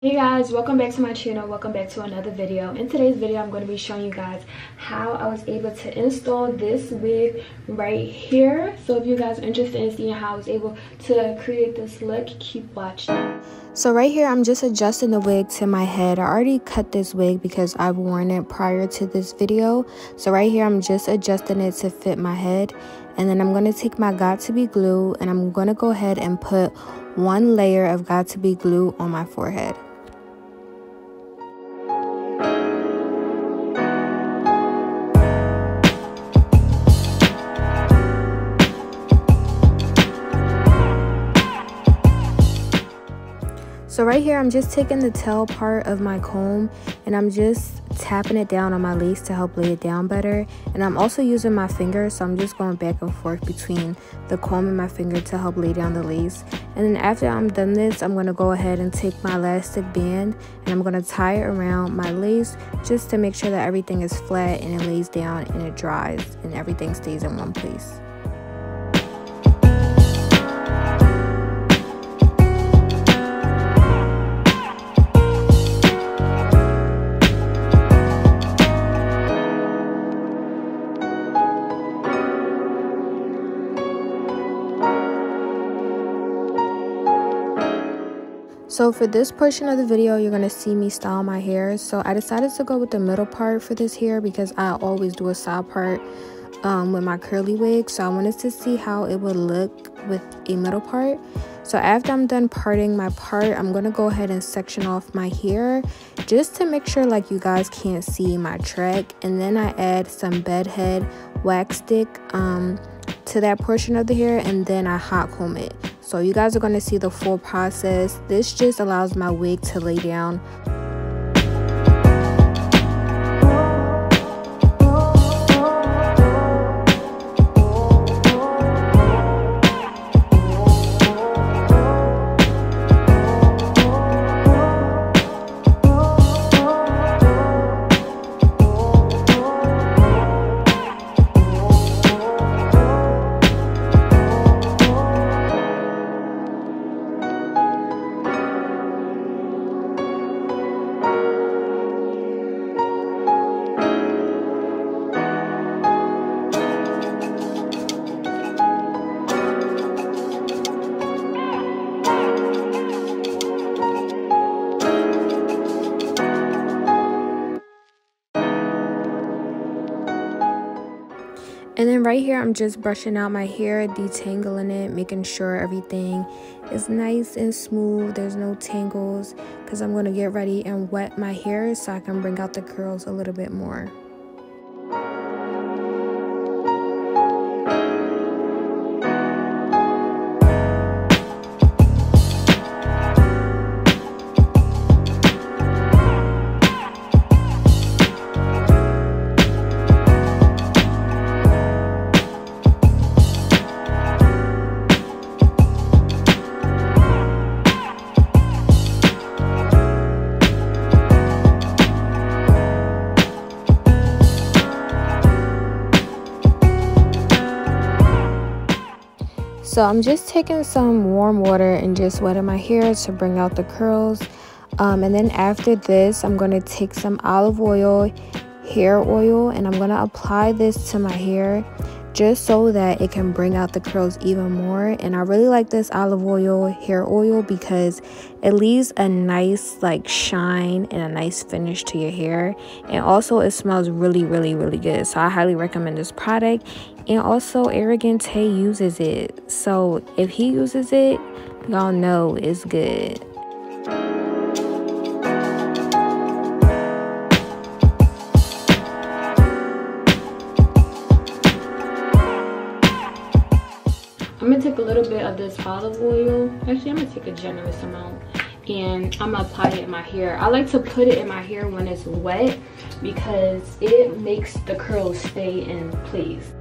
Hey guys, welcome back to my channel. Welcome back to another video. In today's video I'm going to be showing you guys how I was able to install this wig right here. So if you guys are interested in seeing how I was able to create this look, keep watching. So right here I'm just adjusting the wig to my head. I already cut this wig because I've worn it prior to this video. So right here I'm just adjusting it to fit my head, and then I'm going to take my Got2b glue and I'm going to go ahead and put one layer of Got2b glue on my forehead. So right here, I'm just taking the tail part of my comb and I'm just tapping it down on my lace to help lay it down better. And I'm also using my finger, so I'm just going back and forth between the comb and my finger to help lay down the lace. And then after I'm done this, I'm going to go ahead and take my elastic band and I'm going to tie it around my lace just to make sure that everything is flat and it lays down and it dries and everything stays in one place. So for this portion of the video, you're going to see me style my hair. So I decided to go with the middle part for this hair because I always do a side part with my curly wig. So I wanted to see how it would look with a middle part. So after I'm done parting my part, I'm going to go ahead and section off my hair just to make sure like you guys can't see my track. And then I add some bedhead wax stick to that portion of the hair, and then I hot comb it. So you guys are going to see the full process. This just allows my wig to lay down. And then right here, I'm just brushing out my hair, detangling it, making sure everything is nice and smooth. There's no tangles because I'm going to get ready and wet my hair so I can bring out the curls a little bit more. So I'm just taking some warm water and just wetting my hair to bring out the curls. And then after this, I'm going to take some olive oil, hair oil, and I'm going to apply this to my hair just so that it can bring out the curls even more. And I really like this olive oil, hair oil, because it leaves a nice like shine and a nice finish to your hair. And also it smells really good. So I highly recommend this product. And also Arrogant Tay uses it. So if he uses it, y'all know it's good. I'm going to take a little bit of this olive oil. Actually, I'm going to take a generous amount. And I'm going to apply it in my hair. I like to put it in my hair when it's wet because it makes the curls stay in place.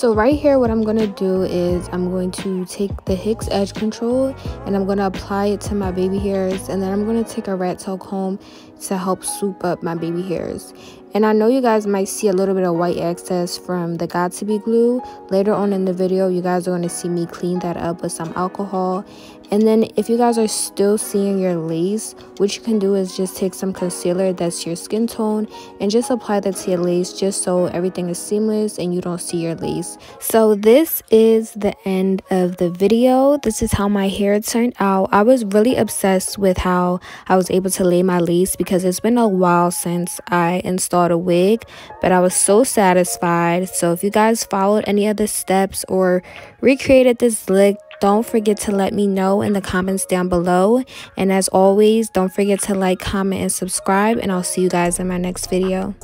So right here, what I'm going to do is I'm going to take the Hicks Edge Control and I'm going to apply it to my baby hairs, and then I'm going to take a rat tail comb to help swoop up my baby hairs. And I know you guys might see a little bit of white excess from the Got To Be glue. Later on in the video, you guys are going to see me clean that up with some alcohol. And then if you guys are still seeing your lace, what you can do is just take some concealer that's your skin tone and just apply that to your lace, just so everything is seamless and you don't see your lace. So this is the end of the video. This is how my hair turned out. I was really obsessed with how I was able to lay my lace because it's been a while since I installed a wig, but I was so satisfied. So if you guys followed any other steps or recreated this look, don't forget to let me know in the comments down below. And as always, don't forget to like, comment, and subscribe. And I'll see you guys in my next video.